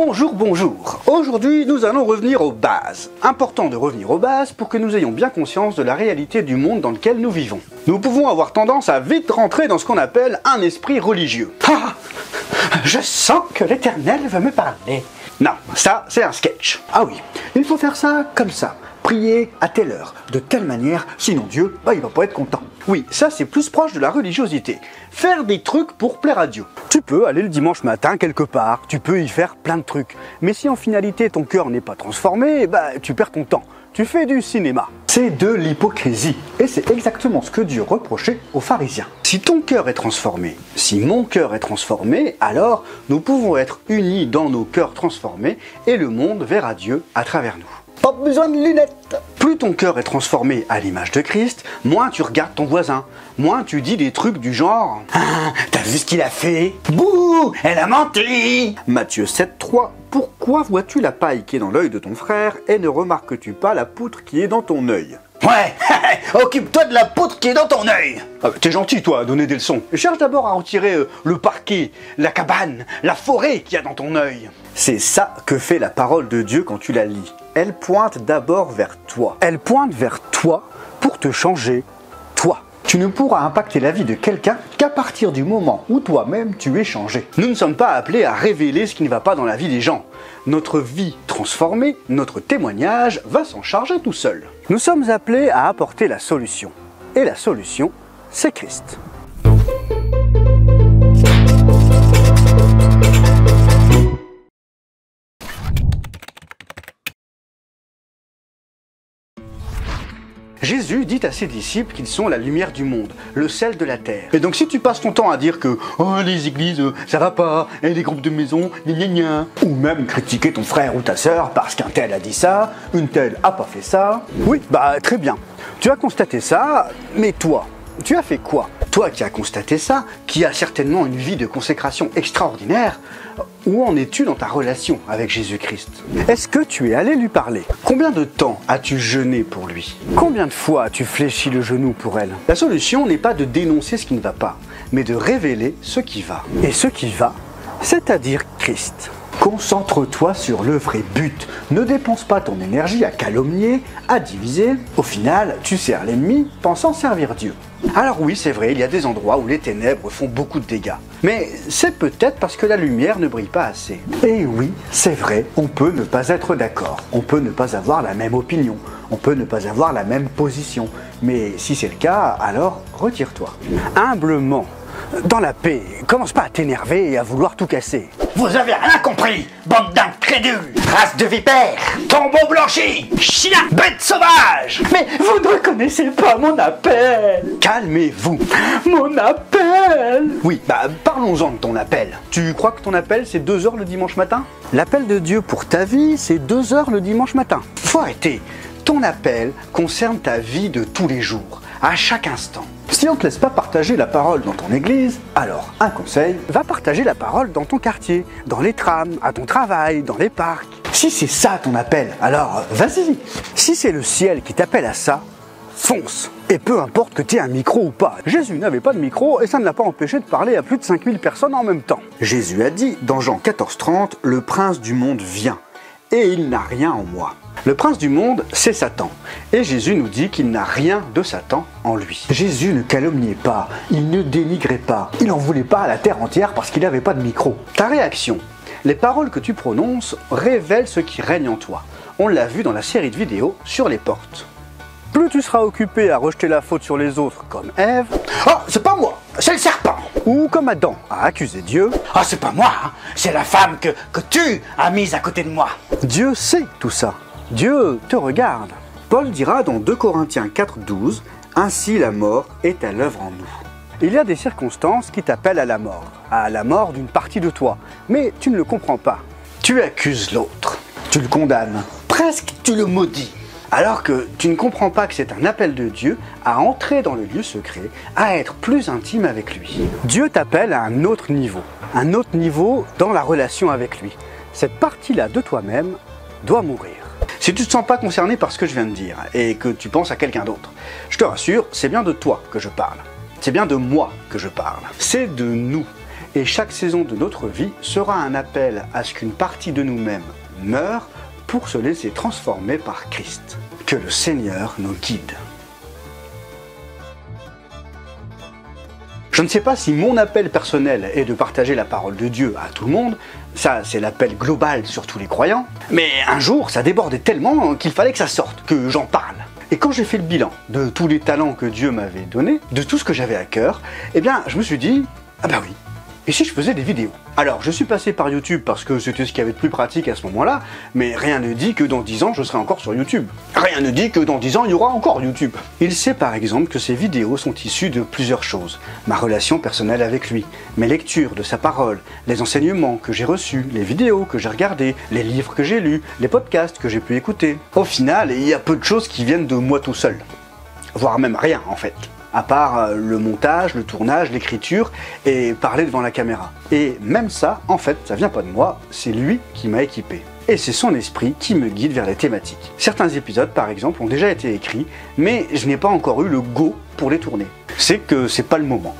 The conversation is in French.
Bonjour, bonjour. Aujourd'hui, nous allons revenir aux bases. Important de revenir aux bases pour que nous ayons bien conscience de la réalité du monde dans lequel nous vivons. Nous pouvons avoir tendance à vite rentrer dans ce qu'on appelle un esprit religieux. Ah, je sens que l'Éternel veut me parler. Non, ça, c'est un sketch. Ah oui, il faut faire ça comme ça. Prier à telle heure, de telle manière, sinon Dieu, il va pas être content. Oui, ça c'est plus proche de la religiosité. Faire des trucs pour plaire à Dieu. Tu peux aller le dimanche matin quelque part, tu peux y faire plein de trucs. Mais si en finalité ton cœur n'est pas transformé, tu perds ton temps. Tu fais du cinéma. C'est de l'hypocrisie. Et c'est exactement ce que Dieu reprochait aux pharisiens. Si ton cœur est transformé, si mon cœur est transformé, alors nous pouvons être unis dans nos cœurs transformés et le monde verra Dieu à travers nous. Pas besoin de lunettes. Plus ton cœur est transformé à l'image de Christ, moins tu regardes ton voisin, moins tu dis des trucs du genre « Ah, t'as vu ce qu'il a fait? Bouh, elle a menti !» Matthieu 7,3 « Pourquoi vois-tu la paille qui est dans l'œil de ton frère et ne remarques-tu pas la poutre qui est dans ton œil ?» Ouais, occupe-toi de la poutre qui est dans ton œil. T'es gentil toi à donner des leçons. Cherche d'abord à retirer le parquet, la cabane, la forêt qu'il y a dans ton œil. C'est ça que fait la parole de Dieu quand tu la lis. Elle pointe d'abord vers toi. Elle pointe vers toi pour te changer, toi. Tu ne pourras impacter la vie de quelqu'un qu'à partir du moment où toi-même tu es changé. Nous ne sommes pas appelés à révéler ce qui ne va pas dans la vie des gens. Notre vie transformée, notre témoignage va s'en charger tout seul. Nous sommes appelés à apporter la solution. Et la solution, c'est Christ. Jésus dit à ses disciples qu'ils sont la lumière du monde, le sel de la terre. Et donc si tu passes ton temps à dire que les églises, ça va pas, et les groupes de maison, gna gna gna, ou même critiquer ton frère ou ta sœur parce qu'un tel a dit ça, une telle a pas fait ça, oui, très bien. Tu as constaté ça, mais toi, tu as fait quoi? Toi qui as constaté ça, qui as certainement une vie de consécration extraordinaire, où en es-tu dans ta relation avec Jésus-Christ? Est-ce que tu es allé lui parler? Combien de temps as-tu jeûné pour lui? Combien de fois as-tu fléchi le genou pour elle? La solution n'est pas de dénoncer ce qui ne va pas, mais de révéler ce qui va. Et ce qui va, c'est-à-dire Christ. Concentre-toi sur le vrai but. Ne dépense pas ton énergie à calomnier, à diviser. Au final, tu sers l'ennemi pensant servir Dieu. Alors oui, c'est vrai, il y a des endroits où les ténèbres font beaucoup de dégâts. Mais c'est peut-être parce que la lumière ne brille pas assez. Et oui, c'est vrai, on peut ne pas être d'accord. On peut ne pas avoir la même opinion. On peut ne pas avoir la même position. Mais si c'est le cas, alors retire-toi. Humblement, dans la paix, commence pas à t'énerver et à vouloir tout casser. Vous avez rien compris, bande d'incrédules, race de vipères, tombeau blanchi, chien, bête sauvage. Mais vous ne reconnaissez pas mon appel. Calmez-vous. Mon appel. Oui, parlons-en de ton appel. Tu crois que ton appel c'est 2 heures le dimanche matin? L'appel de Dieu pour ta vie c'est 2 heures le dimanche matin. Faut arrêter. Ton appel concerne ta vie de tous les jours, à chaque instant. Si on ne te laisse pas partager la parole dans ton église, alors un conseil, va partager la parole dans ton quartier, dans les trams, à ton travail, dans les parcs. Si c'est ça ton appel, alors vas-y. Si c'est le ciel qui t'appelle à ça, fonce. Et peu importe que tu aies un micro ou pas. Jésus n'avait pas de micro et ça ne l'a pas empêché de parler à plus de 5000 personnes en même temps. Jésus a dit dans Jean 14,30, « Le prince du monde vient, et il n'a rien en moi ». Le prince du monde, c'est Satan. Et Jésus nous dit qu'il n'a rien de Satan en lui. Jésus ne calomniait pas, il ne dénigrait pas. Il n'en voulait pas à la terre entière parce qu'il n'avait pas de micro. Ta réaction, les paroles que tu prononces révèlent ce qui règne en toi. On l'a vu dans la série de vidéos sur les portes. Plus tu seras occupé à rejeter la faute sur les autres comme Ève. « Oh, c'est pas moi, c'est le serpent !» Ou comme Adam à accuser Dieu. « Oh, c'est pas moi, c'est la femme que tu as mise à côté de moi !» Dieu sait tout ça. Dieu te regarde. Paul dira dans 2 Corinthiens 4,12 « Ainsi la mort est à l'œuvre en nous ». Il y a des circonstances qui t'appellent à la mort d'une partie de toi, mais tu ne le comprends pas. Tu accuses l'autre, tu le condamnes, presque tu le maudis. Alors que tu ne comprends pas que c'est un appel de Dieu à entrer dans le lieu secret, à être plus intime avec lui. Dieu t'appelle à un autre niveau dans la relation avec lui. Cette partie-là de toi-même doit mourir. Si tu ne te sens pas concerné par ce que je viens de dire et que tu penses à quelqu'un d'autre, je te rassure, c'est bien de toi que je parle. C'est bien de moi que je parle. C'est de nous. Et chaque saison de notre vie sera un appel à ce qu'une partie de nous-mêmes meure pour se laisser transformer par Christ. Que le Seigneur nous guide. Je ne sais pas si mon appel personnel est de partager la parole de Dieu à tout le monde, ça c'est l'appel global sur tous les croyants, mais un jour ça débordait tellement qu'il fallait que ça sorte, que j'en parle. Et quand j'ai fait le bilan de tous les talents que Dieu m'avait donnés, de tout ce que j'avais à cœur, eh bien je me suis dit, ah bah oui, et si je faisais des vidéos? Alors je suis passé par YouTube parce que c'était ce qu'il y avait de plus pratique à ce moment-là, mais rien ne dit que dans 10 ans je serai encore sur YouTube. Rien ne dit que dans 10 ans il y aura encore YouTube. Il sait par exemple que ces vidéos sont issues de plusieurs choses. Ma relation personnelle avec lui, mes lectures de sa parole, les enseignements que j'ai reçus, les vidéos que j'ai regardées, les livres que j'ai lus, les podcasts que j'ai pu écouter. Au final, il y a peu de choses qui viennent de moi tout seul. Voire même rien en fait. À part le montage, le tournage, l'écriture et parler devant la caméra. Et même ça, en fait, ça vient pas de moi, c'est lui qui m'a équipé. Et c'est son esprit qui me guide vers les thématiques. Certains épisodes, par exemple, ont déjà été écrits, mais je n'ai pas encore eu le go pour les tourner. C'est que c'est pas le moment.